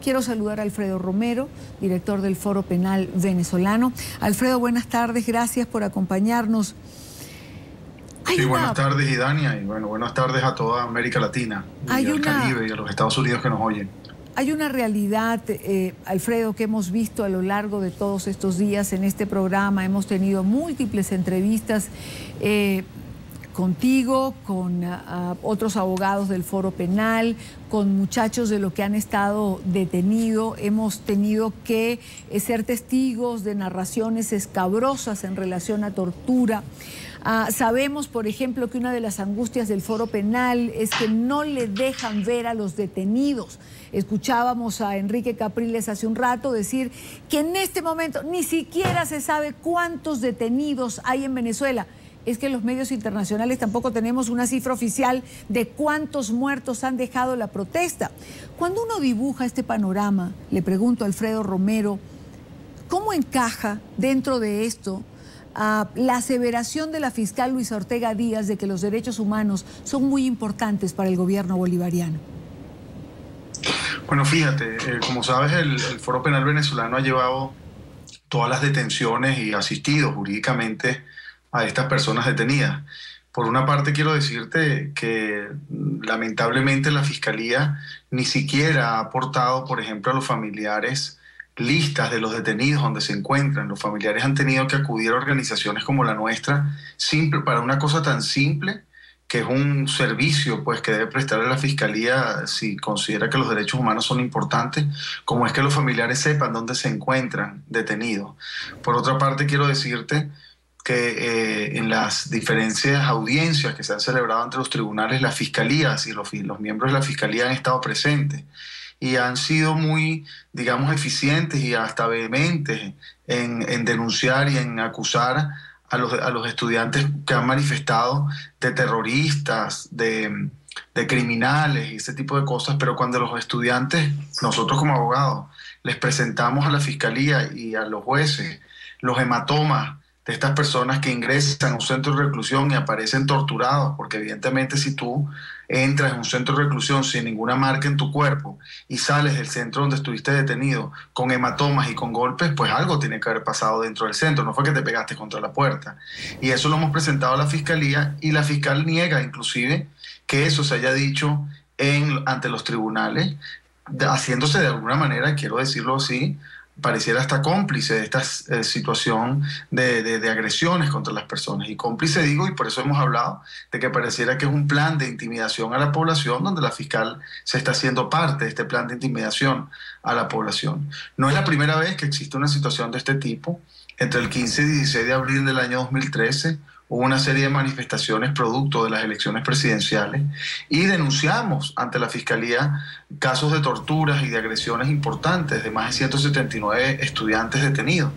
Quiero saludar a Alfredo Romero, director del Foro Penal Venezolano. Alfredo, buenas tardes, gracias por acompañarnos. Sí, buenas tardes, Idania, y bueno, buenas tardes a toda América Latina, y al Caribe y a los Estados Unidos que nos oyen. Hay una realidad, Alfredo, que hemos visto a lo largo de todos estos días en este programa. Hemos tenido múltiples entrevistas contigo, con otros abogados del Foro Penal, con muchachos de los que han estado detenidos. Hemos tenido que ser testigos de narraciones escabrosas en relación a tortura. Sabemos, por ejemplo, que una de las angustias del Foro Penal es que no le dejan ver a los detenidos. Escuchábamos a Enrique Capriles hace un rato decir que en este momento ni siquiera se sabe cuántos detenidos hay en Venezuela. Es que los medios internacionales tampoco tenemos una cifra oficial de cuántos muertos han dejado la protesta. Cuando uno dibuja este panorama, le pregunto a Alfredo Romero, ¿cómo encaja dentro de esto la aseveración de la fiscal Luisa Ortega Díaz de que los derechos humanos son muy importantes para el gobierno bolivariano? Bueno, fíjate, como sabes, el Foro Penal Venezolano ha llevado todas las detenciones y asistido jurídicamente a estas personas detenidas. Por una parte, quiero decirte que lamentablemente la Fiscalía ni siquiera ha aportado, por ejemplo, a los familiares listas de los detenidos donde se encuentran. Los familiares han tenido que acudir a organizaciones como la nuestra para una cosa tan simple, que es un servicio pues, que debe prestarle la Fiscalía si considera que los derechos humanos son importantes, como es que los familiares sepan dónde se encuentran detenidos. Por otra parte, quiero decirte que en las diferentes audiencias que se han celebrado ante los tribunales, las fiscalías y los miembros de la Fiscalía han estado presentes y han sido muy, digamos, eficientes y hasta vehementes en denunciar y en acusar a los estudiantes que han manifestado de terroristas, de criminales y ese tipo de cosas. Pero cuando los estudiantes, nosotros como abogados, les presentamos a la Fiscalía y a los jueces los hematomas de estas personas que ingresan a un centro de reclusión y aparecen torturados, porque evidentemente si tú entras en un centro de reclusión sin ninguna marca en tu cuerpo y sales del centro donde estuviste detenido con hematomas y con golpes, pues algo tiene que haber pasado dentro del centro, no fue que te pegaste contra la puerta. Y eso lo hemos presentado a la Fiscalía y la fiscal niega inclusive que eso se haya dicho ante los tribunales, haciéndose de alguna manera, quiero decirlo así, pareciera hasta cómplice de esta situación de agresiones contra las personas. Y cómplice digo, y por eso hemos hablado de que pareciera que es un plan de intimidación a la población, donde la fiscal se está haciendo parte de este plan de intimidación a la población. No es la primera vez que existe una situación de este tipo. Entre el 15 y 16 de abril del año 2013 hubo una serie de manifestaciones producto de las elecciones presidenciales y denunciamos ante la Fiscalía casos de torturas y de agresiones importantes de más de 179 estudiantes detenidos.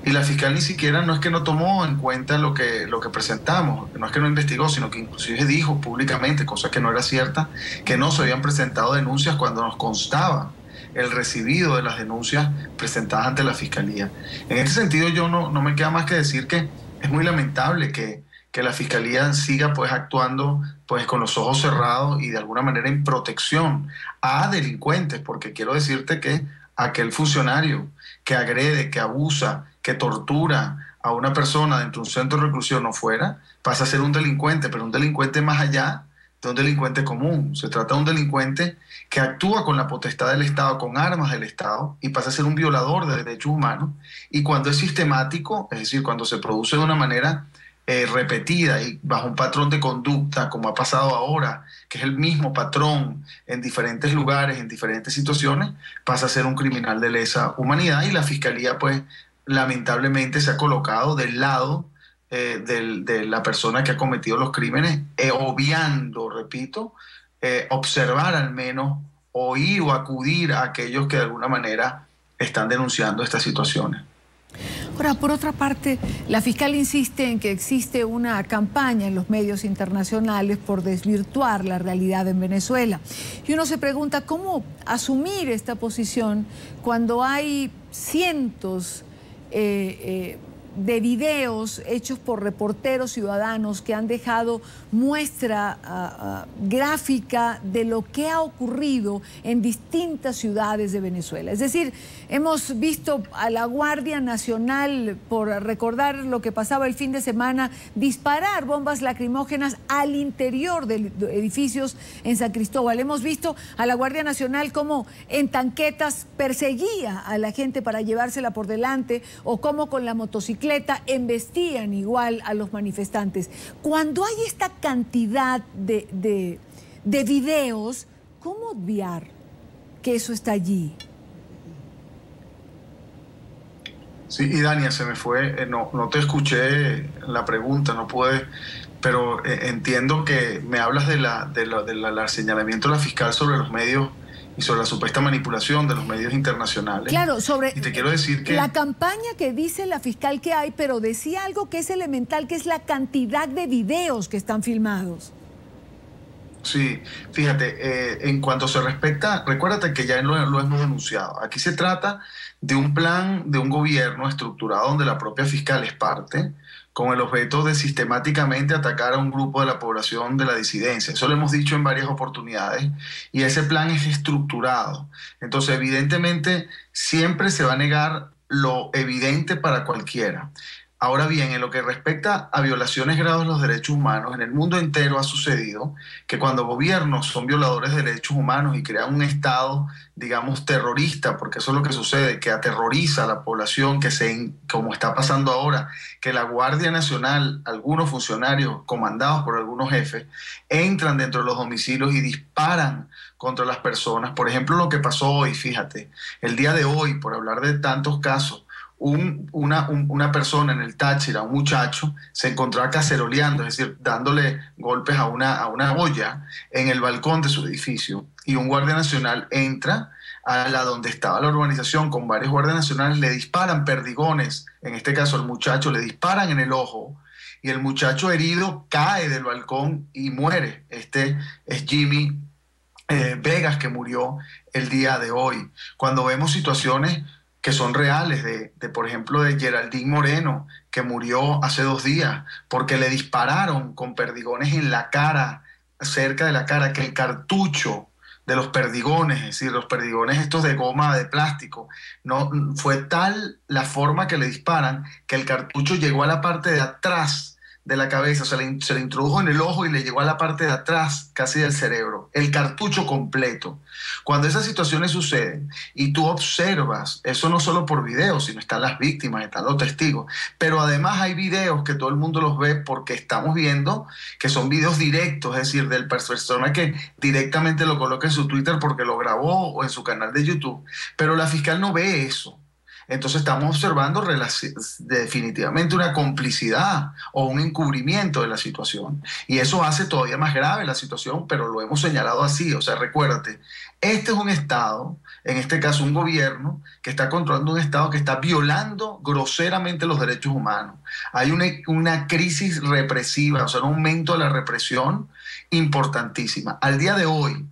Y la fiscal ni siquiera no es que no tomó en cuenta lo que presentamos, no es que no investigó, sino que inclusive dijo públicamente, cosa que no era cierta, que no se habían presentado denuncias cuando nos constaba el recibido de las denuncias presentadas ante la Fiscalía. En este sentido, yo no me queda más que decir que es muy lamentable que la Fiscalía siga pues actuando pues con los ojos cerrados y de alguna manera en protección a delincuentes, porque quiero decirte que aquel funcionario que agrede, que abusa, que tortura a una persona dentro de un centro de reclusión o fuera, pasa a ser un delincuente, pero un delincuente más allá de un delincuente común. Se trata de un delincuente que actúa con la potestad del Estado, con armas del Estado, y pasa a ser un violador de derechos humanos. Y cuando es sistemático, es decir, cuando se produce de una manera repetida y bajo un patrón de conducta, como ha pasado ahora, que es el mismo patrón en diferentes lugares, en diferentes situaciones, pasa a ser un criminal de lesa humanidad. Y la Fiscalía, pues, lamentablemente se ha colocado del lado de la persona que ha cometido los crímenes, obviando, repito, observar al menos, oír o acudir a aquellos que de alguna manera están denunciando estas situaciones. Ahora, por otra parte, la fiscal insiste en que existe una campaña en los medios internacionales por desvirtuar la realidad en Venezuela. Y uno se pregunta cómo asumir esta posición cuando hay cientos de videos hechos por reporteros ciudadanos que han dejado muestra gráfica de lo que ha ocurrido en distintas ciudades de Venezuela. Es decir, hemos visto a la Guardia Nacional, por recordar lo que pasaba el fin de semana, disparar bombas lacrimógenas al interior de edificios en San Cristóbal. Hemos visto a la Guardia Nacional como en tanquetas perseguía a la gente para llevársela por delante, o como con la motocicleta embestían igual a los manifestantes. Cuando hay esta cantidad de videos, ¿cómo obviar que eso está allí? Sí, y Dania, se me fue, no te escuché la pregunta, no pude, pero entiendo que me hablas del señalamiento de la fiscal sobre los medios y sobre la supuesta manipulación de los medios internacionales. Claro, sobre y te quiero decir que la campaña que dice la fiscal que hay, pero decía algo que es elemental, que es la cantidad de videos que están filmados. Sí, fíjate, en cuanto se respecta, recuérdate que ya lo hemos denunciado. Aquí se trata de un plan de un gobierno estructurado donde la propia fiscal es parte, con el objeto de sistemáticamente atacar a un grupo de la población de la disidencia. Eso lo hemos dicho en varias oportunidades y ese plan es estructurado. Entonces, evidentemente, siempre se va a negar lo evidente para cualquiera. Ahora bien, en lo que respecta a violaciones graves de los derechos humanos, en el mundo entero ha sucedido que cuando gobiernos son violadores de derechos humanos y crean un Estado, digamos, terrorista, porque eso es lo que sucede, que aterroriza a la población, como está pasando ahora, que la Guardia Nacional, algunos funcionarios comandados por algunos jefes, entran dentro de los domicilios y disparan contra las personas. Por ejemplo, lo que pasó hoy, fíjate, el día de hoy, por hablar de tantos casos, una persona en el Táchira, un muchacho, se encontraba caceroleando, es decir, dándole golpes a una olla en el balcón de su edificio. Y un guardia nacional entra a donde estaba la urbanización con varios guardias nacionales, le disparan perdigones, en este caso al muchacho, le disparan en el ojo y el muchacho herido cae del balcón y muere. Este es Jimmy Vegas, que murió el día de hoy. Cuando vemos situaciones que son reales, por ejemplo, de Geraldine Moreno, que murió hace 2 días, porque le dispararon con perdigones en la cara, cerca de la cara, que el cartucho de los perdigones, es decir, los perdigones estos de goma, de plástico, no fue tal la forma que le disparan, que el cartucho llegó a la parte de atrás de la cabeza, se le introdujo en el ojo y le llegó a la parte de atrás, casi del cerebro, el cartucho completo. Cuando esas situaciones suceden y tú observas, eso no solo por videos, sino están las víctimas, están los testigos, pero además hay videos que todo el mundo los ve porque estamos viendo que son videos directos, es decir, del persona que directamente lo coloca en su Twitter porque lo grabó o en su canal de YouTube, pero la fiscal no ve eso. Entonces estamos observando definitivamente una complicidad o un encubrimiento de la situación. Y eso hace todavía más grave la situación, pero lo hemos señalado así. O sea, recuérdate, este es un Estado, en este caso un gobierno, que está controlando un Estado que está violando groseramente los derechos humanos. Hay una crisis represiva, o sea, un aumento de la represión importantísima. Al día de hoy,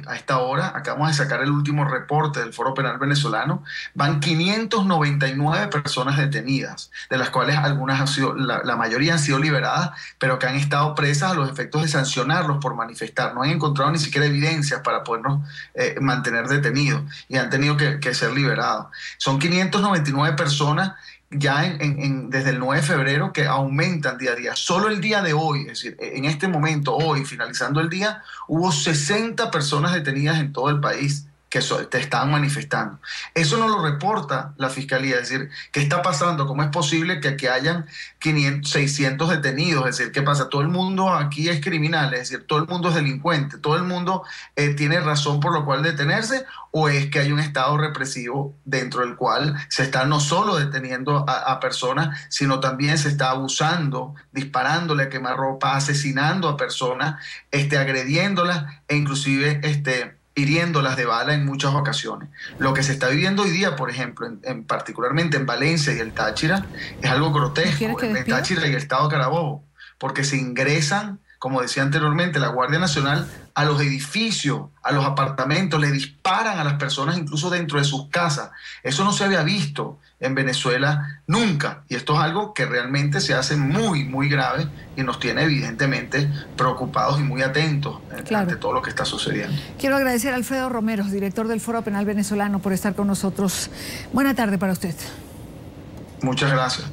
a esta hora, acabamos de sacar el último reporte del Foro Penal Venezolano, van 599 personas detenidas, de las cuales algunas han sido, la mayoría han sido liberadas, pero que han estado presas a los efectos de sancionarlos por manifestar. No han encontrado ni siquiera evidencias para podernos mantener detenidos y han tenido que ser liberados. Son 599 personas ya desde el 9 de febrero que aumentan día a día. Solo el día de hoy, es decir, en este momento, hoy, finalizando el día, hubo 60 personas detenidas en todo el país que te estaban manifestando. Eso no lo reporta la Fiscalía, es decir, ¿qué está pasando? ¿Cómo es posible que aquí hayan 600 detenidos? Es decir, ¿qué pasa? Todo el mundo aquí es criminal, es decir, todo el mundo es delincuente, todo el mundo tiene razón por lo cual detenerse, o es que hay un Estado represivo dentro del cual se está no solo deteniendo a personas, sino también se está abusando, disparándole a quemarropa, asesinando a personas, agrediéndolas e inclusive hiriéndolas de bala en muchas ocasiones. Lo que se está viviendo hoy día, por ejemplo, particularmente en Valencia y el Táchira, es algo grotesco, en Táchira y el estado de Carabobo, porque se ingresan como decía anteriormente, la Guardia Nacional a los edificios, a los apartamentos, le disparan a las personas incluso dentro de sus casas. Eso no se había visto en Venezuela nunca, y esto es algo que realmente se hace muy, muy grave y nos tiene evidentemente preocupados y muy atentos ante todo lo que está sucediendo. Quiero agradecer a Alfredo Romero, director del Foro Penal Venezolano, por estar con nosotros. Buena tarde para usted. Muchas gracias.